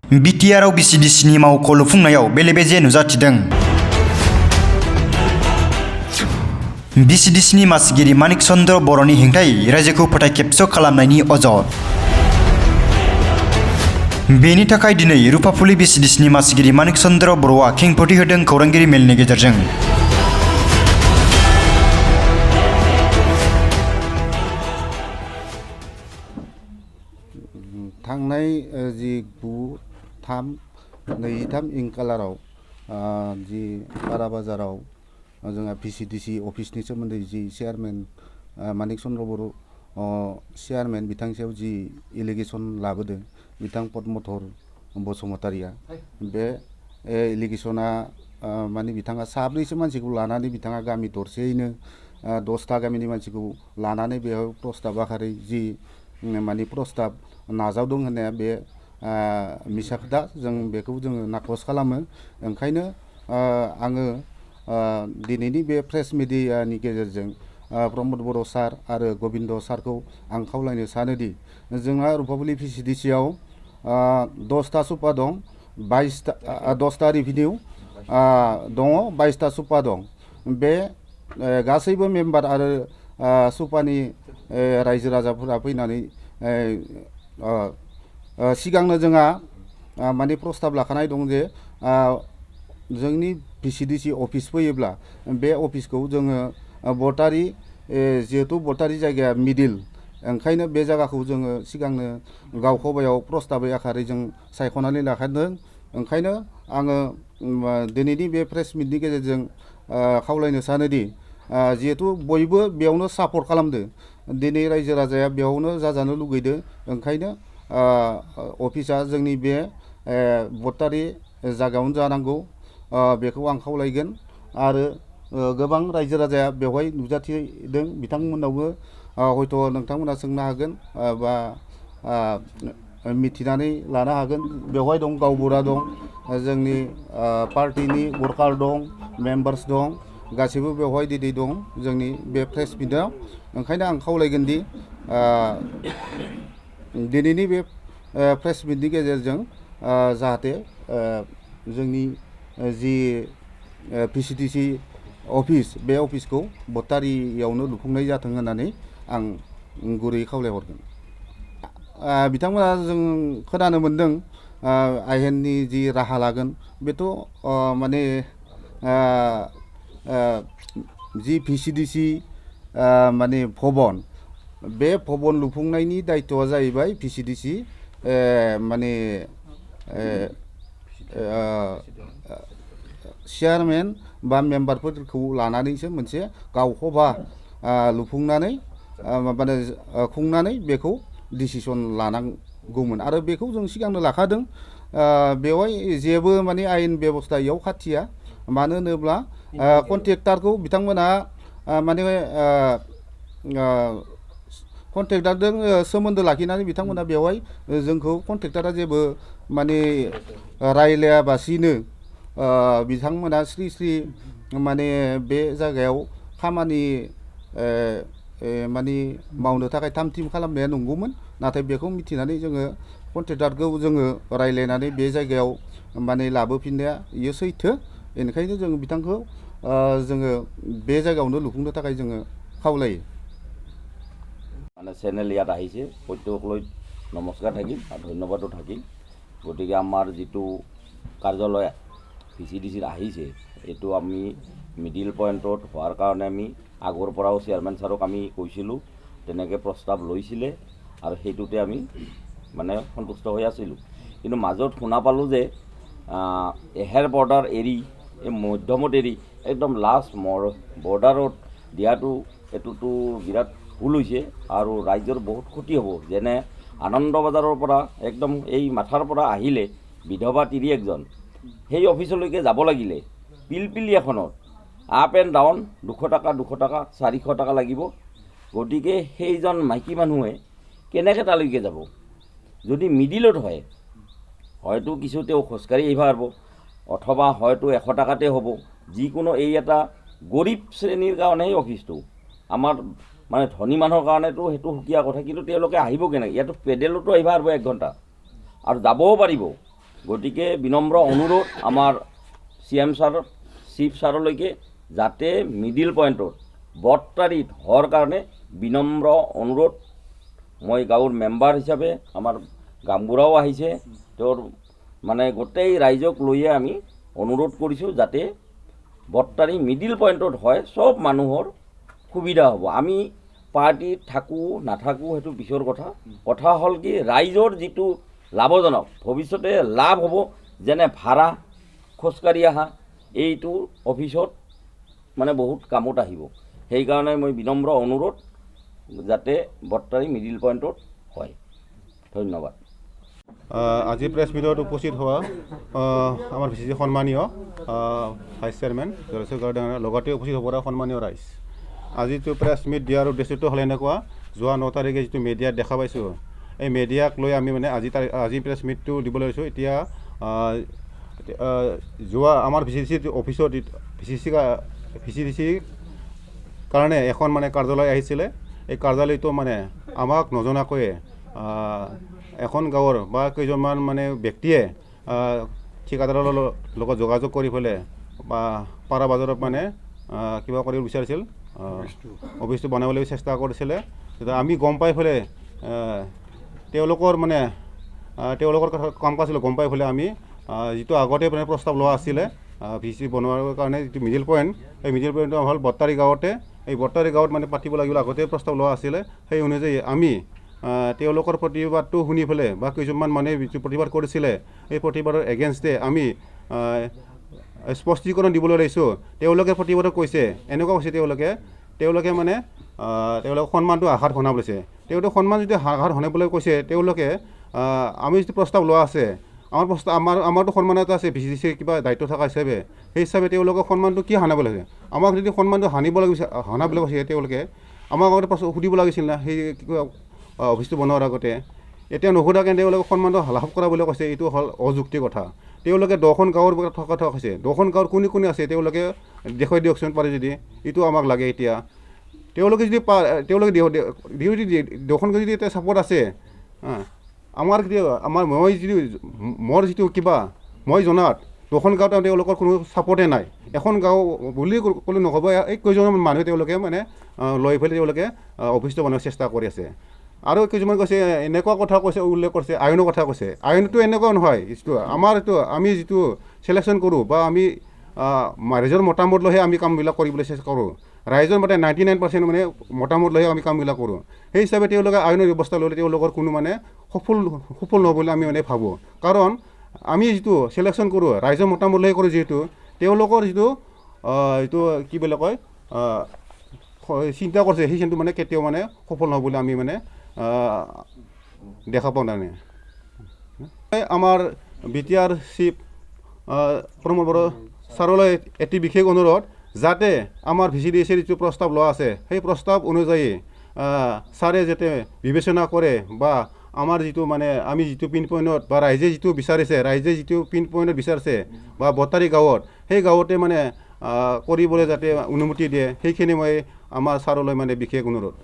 बिटिआरआव बिसिडिसिनि मावख' लुफुंनायाव बेले-बेजे नुजाथिदों। बिसिडिसिनि मासिगिरि मानिक चन्द्र बर'नि हेंथायै रायजोखौ फोथायखेबस' खालामनायनि अजद। बेनि थाखाय दिनै रुपाफुलि बिसिडिसिनि मासिगिरि मानिक चन्द्र बर'आ खेंफोरथि होदों खौरांगिरि मेलनि गेजेरजों। थांनाय जि 9/3/23 इं कालाराव जि पारा बाजाराव जोंहा भिसिडिसि अफिसनि सोमोन्दै जि चेयारमेन मानिक चन्द्र बर' चेयारमेन बिथांनि सायाव जि एलिगेसन लाबोदों बिथां पद्मधर बसुमतारिया, बे एलिगेसना माने बिथाङा साब्रैसो मानसिखौ लानानै बिथाङा गामि दरसेयैनो 10टा गामिनि मानसिखौ लानानै बेयाव प्रस्ताब आखारै जि माने प्रस्ताब नाजावदों होननाया बे मिसा खोथा। जों बेखौ जोङो नाकस खालामो। ओंखायनो आङो दिनैनि बे प्रेस मिडियानि गेजेरजों प्रमद बर' सार आरो गबिन्द सारखौ आं खावलायनो सानोदि जोंहा रुपाफुलि भिसिडिसियाव 10टा सुपा दं, 10टा रेभिनिउ दङ, 22टा सुपा दं। बे गासैबो मेम्बार आरो सुपानि रायजो राजाफोरा फैनानै सिगांनो जोंहा माने प्रस्ताब लाखानाय दं जे जोंनि भिसिडिसि अफिस फैयोब्ला बे अफिसखौ जोङो बटारि जिहेतु बटारि जायगाया मिडिल, ओंखायनो बे जायगाखौ जोङो सिगांनो गावखौबायाव प्रस्ताबै आखारै जों सायख'नानै लाखादों। ओंखायनो आङो दिनैनि बे प्रेस मिटनि गेजेरजों खावलायनो सानोदि जिहेतु बयबो बेयावनो सापर्ट खालामदो, दिनै रायजो राजाया बेयावनो जाजानो लुगैदो, ओंखायनो अफिसा जोंनि बे बटारि जायगायावनो जानांगौ, बेखौ आं खावलायगोन। आरो गोबां रायजो राजाया बेवहाय नुजाथिदों, बिथांमोनावबो हयथ' नोंथांमोना सोंनो हागोन बा मिथिनानै लानो हागोन। बेवहाय दं गावबुरा दं, जोंनि पार्टिनि वर्कार दं, मेम्बार्स दं, गासैबो बेवहाय दिनै दं जोंनि बे प्रेस मिटआव। ओंखायनो आं खावलायगोन दि दिनैनि बे प्रेस मिटनि गेजेरजों जाहाथे जोंनि जि भिसिडिसि अफिस, बे अफिसखौ बटारियावनो लुफुंनाय जाथों होननानै आं गुरैयै खावलायहरगोन। बिथांमोना जों खोनानो मोन्दों आयेननि जि राहा लागोन, बेथ' माने जि भिसिडिसि माने भबन, बे भबन लुफुंनायनि दायथ'आ जाहैबाय भिसिडिसि माने चेयारमेन बा मेम्बारफोरखौ लानानैसो मोनसे गावखौबा लुफुंनानै माबानो खुंनानै बेखौ डिसिसन लानांगौमोन। आरो बेखौ जों सिगांनो लाखादों। बेवहाय जेबो माने आयेन बेबस्था इयाव खाथिया। मानो होनोब्ला कन्ट्रेक्टारखौ बिथांमोना माने कन्ट्रेक्टारजों सोमोन्दो लाखिनानै बिथांमोना बेवहाय जोंखौ कन्ट्रेक्टारा जेबो माने रायलायाबासिनो बिथांमोना स्रि स्रि माने बे जायगायाव खामानि माने मावनो थाखाय थाम थिम खालामनाया नंगौमोन। नाथाय बेखौ मिथिनानै जोङो कन्ट्रेक्टारखौ जोङो रायलायनानै बे जायगायाव माने लाबोफिननाया इयो सैथो। बेनिखायनो जों बिथांखौ जोङो बे जायगायावनो लुफुंनो थाखाय जोङो खावलायो। মানে চেনেল ইয়াত আহিছে, প্ৰত্যেকলৈ নমস্কাৰ থাকিল আৰু ধন্যবাদো থাকিল। গতিকে আমাৰ যিটো কাৰ্যালয় ভিচিডিচিত আহিছে, এইটো আমি মিডিল পইণ্টত হোৱাৰ কাৰণে আমি আগৰ পৰাও চেয়াৰমেন ছাৰক আমি কৈছিলোঁ, তেনেকৈ প্ৰস্তাৱ লৈছিলে আৰু সেইটোতে আমি মানে সন্তুষ্ট হৈ আছিলোঁ। কিন্তু মাজত শুনা পালোঁ যে এহেৰ বৰ্ডাৰ এৰি এই মধ্যমত এৰি একদম লাষ্ট বৰ্ডাৰত দিয়াটো এইটোতো বিৰাট ভুল হৈছে আৰু ৰাইজৰ বহুত ক্ষতি হ'ব। যেনে আনন্দ বজাৰৰ পৰা একদম এই মাথাৰ পৰা আহিলে বিধৱা 31জন সেই অফিচলৈকে যাব লাগিলে পিলপিলি এখনত আপ এণ্ড ডাউন 200 টকা 400 টকা লাগিব। গতিকে সেইজন মাইকী মানুহে কেনেকৈ তালৈকে যাব? যদি মিডিলত হয়, হয়তো কিছু তেওঁ খোজকাঢ়ি আহিব পাৰিব, অথবা হয়তো 100 টকাতে হ'ব। যিকোনো এই এটা গৰীব শ্ৰেণীৰ কাৰণে এই অফিচটো, আমাৰ মানে ধনী মানুহৰ কাৰণেতো সেইটো সুকীয়া কথা। কিন্তু তেওঁলোকে আহিব কেনেকৈ? ইয়াতো পেডেলতো আহিব পাৰিব 1 ঘণ্টা আৰু যাবও পাৰিব। গতিকে বিনম্ৰ অনুৰোধ আমাৰ CM ছাৰ চিফ ছাৰলৈকে যাতে মিডিল পইণ্টত 12 তাৰিখ হোৱাৰ কাৰণে বিনম্ৰ অনুৰোধ। মই গাঁৱৰ মেম্বাৰ হিচাপে আমাৰ গামবুঢ়াও আহিছে, তেওঁৰ মানে গোটেই ৰাইজক লৈয়ে আমি অনুৰোধ কৰিছোঁ যাতে 12 তাৰিখ মিডিল পইণ্টত হয়, চব মানুহৰ সুবিধা হ'ব। আমি পাৰ্টিত থাকোঁ নাথাকোঁ সেইটো পিছৰ কথা হ'ল কি ৰাইজৰ যিটো লাভজনক ভৱিষ্যতে লাভ হ'ব, যেনে ভাড়া খোজকাঢ়ি অহা এইটো অফিচত মানে বহুত কামত আহিব। সেইকাৰণে মই বিনম্ৰ অনুৰোধ যাতে 12 তাৰিখ মিডিল পইণ্টত হয়। ধন্যবাদ। আজি প্ৰেছ মিটত উপস্থিত হোৱা আমাৰ বিশেষ সন্মানীয় ভাইচ চেয়াৰমেন জলেশ্বৰ গাঁৱৰ লগতে উপস্থিত হ'ব পৰা সন্মানীয় ৰাইজ, আজিতো প্ৰেছ মিট দিয়াৰ উদ্দেশ্যটো হ'ল এনেকুৱা, যোৱা 9 তাৰিখে যিটো মিডিয়াত দেখা পাইছোঁ, এই মিডিয়াক লৈ আমি মানে আজি প্ৰেছ মিটটো দিবলৈ লৈছোঁ। এতিয়া যোৱা আমাৰ VCDC অফিচত VCDC কাৰণে এখন মানে কাৰ্যালয় আহিছিলে। এই কাৰ্যালয়টো মানে আমাক নজনাকৈয়ে এখন গাঁৱৰ বা কেইজনমান মানে ব্যক্তিয়ে ঠিকাদাৰৰ লগত যোগাযোগ কৰি পেলাই বা পাৰা বজাৰত মানে কিবা কৰিব বিচাৰিছিল, অফিচটো বনাবলৈ চেষ্টা কৰিছিলে। আমি গম পাই পেলাই তেওঁলোকৰ কাম কাজ গম পাই পেলাই আমি যিটো আগতে মানে প্ৰস্তাৱ লোৱা আছিলে VCDC বনোৱাৰ কাৰণে যিটো মিডিল পইণ্ট, এই মিডিল পইণ্টটো হ'ল বট্টাৰী গাঁৱতে। এই বট্টাৰী গাঁৱত মানে পাতিব লাগিব আগতে প্ৰস্তাৱ লোৱা আছিলে। সেই অনুযায়ী আমি তেওঁলোকৰ প্ৰতিবাদটো শুনি পেলাই বা কেইজনমান মানুহে যিটো প্ৰতিবাদ কৰিছিলে এই প্ৰতিবাদৰ এগেইনষ্টে আমি স্পষ্টীকৰণ দিবলৈ লৈছোঁ। তেওঁলোকে প্ৰতিবাদত কৈছে এনেকুৱা কৈছে, তেওঁলোকে মানে তেওঁলোকে সন্মানটো আঘাত ঘনাব লৈছে। তেওঁলোকে সন্মান যদি আঘাত ঘনাবলৈ কৈছে, তেওঁলোকে আমি যিটো প্ৰস্তাৱ লোৱা আছে আমাৰতো সন্মান এটা আছে VCDC কিবা দায়িত্ব থকা হিচাপে, সেই হিচাপে তেওঁলোকৰ সন্মানটো কি হানাব লাগে? আমাক যদি সন্মানটো হানাবলৈ কৈছে, তেওঁলোকে আমাক আগতে সুধিব লাগিছিল না সেই অফিচটো বনোৱাৰ আগতে। এতিয়া নুসুধাকৈ তেওঁলোকে সন্মানটো লাভ কৰা বুলি কৈছে, এইটো হ'ল অযুক্তি কথা। তেওঁলোকে 10খন গাঁৱৰ থকা কৈছে, 10খন গাঁৱৰ কোনে আছে তেওঁলোকে দেখুৱাই দিয়কচোন পাৰে যদি, এইটো আমাক লাগে। এতিয়া তেওঁলোকে যদি 10খন যদি এটা ছাপোৰ্ট আছে, মোৰ যিটো কিবা মই জনাত 10খন গাঁৱত তেওঁলোকৰ কোনো ছাপৰ্টেই নাই। এখন গাঁও বুলি ক'লে নহ'ব, এই কেইজনমান মানুহে তেওঁলোকে মানে লৈ পেলাই তেওঁলোকে অফিচটো বনোৱাৰ চেষ্টা কৰি আছে। আৰু কিছুমান কৈছে এনেকুৱা কথা কৈছে, উল্লেখ কৰিছে আইনৰ কথা কৈছে। আইনটো এনেকুৱা নহয়, আমি যিটো চিলেকশ্যন কৰোঁ বা আমি ৰাইজৰ মতামত লৈহে আমি কামবিলাক কৰিবলৈ চেষ্টা কৰোঁ। ৰাইজৰ মতে 99% মানে মতামত লৈহে আমি কামবিলাক কৰোঁ। সেই হিচাপে তেওঁলোকে আইনৰ ব্যৱস্থা ল'লে তেওঁলোকৰ কোনো মানে সফল নহ'ব বুলি আমি মানে ভাবোঁ। কাৰণ আমি যিটো চিলেকশ্যন কৰোঁ ৰাইজৰ মতামত লৈহে কৰোঁ, যিহেতু তেওঁলোকৰ যিটো এইটো কি বুলি কয় চিন্তা কৰিছে, সেই চিন্তাটো মানে কেতিয়াও মানে সফল নহ'ব বুলি আমি মানে দেখা পাওঁ। তাৰমানে আমাৰ BTR চিফ প্ৰমোদ বড়ো ছাৰলৈ এটি বিশেষ অনুৰোধ, যাতে আমাৰ VCDCৰ যিটো প্ৰস্তাৱ লোৱা আছে সেই প্ৰস্তাৱ অনুযায়ী ছাৰে যাতে বিবেচনা কৰে বা আমাৰ যিটো মানে আমি যিটো পিন পইণ্টত বা ৰাইজে যিটো পিন পইণ্টত বিচাৰিছে বা বটাৰী গাঁৱত, সেই গাঁৱতে মানে কৰিবলৈ যাতে অনুমতি দিয়ে, সেইখিনি মই আমাৰ ছাৰলৈ মানে বিশেষ অনুৰোধ।